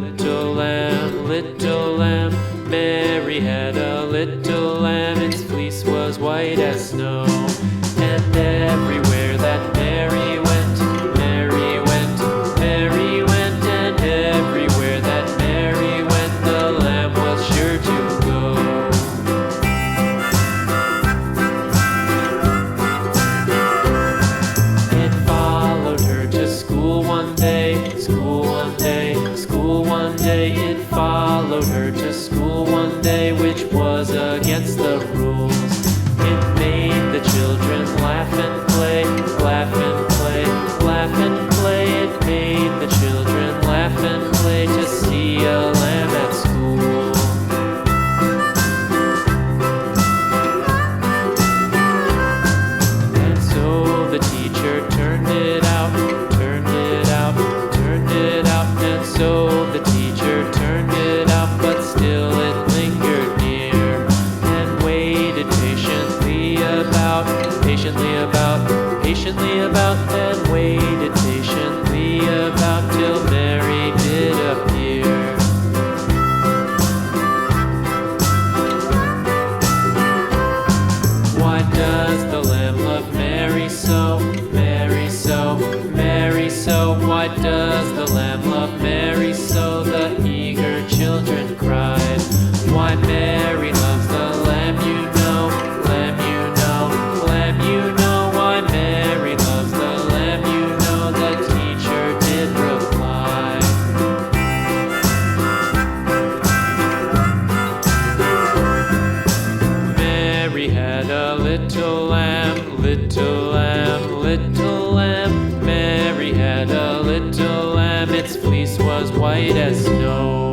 little lamb, little lamb. Mary had a little lamb, its fleece was white as snow. And everywhere that Mary went, Mary went, Mary went. And everywhere that Mary went, the lamb was sure to go. It followed her to school one day, school one day, school one day. It followed her to school one day, which was against the rules. It made the children laugh and play, laugh and play, laugh and play. It made the children laugh and play to see a lamb at school. And so the teacher turned it out, turned it out, turned it out. And so the teacher turned it out, but still it lingered near and waited patiently about, patiently about, and waited patiently about till Mary did appear. Why does the lamb love Mary so, Mary so, Mary so? Why does the lamb love Mary so? The eager children cried. Why Mary loves the lamb, you know, lamb, you know, lamb, you know. Why Mary loves the lamb, you know, the teacher did reply. Mary had a little lamb, little lamb, little lamb. Mary had a little lamb, its fleece was white as snow.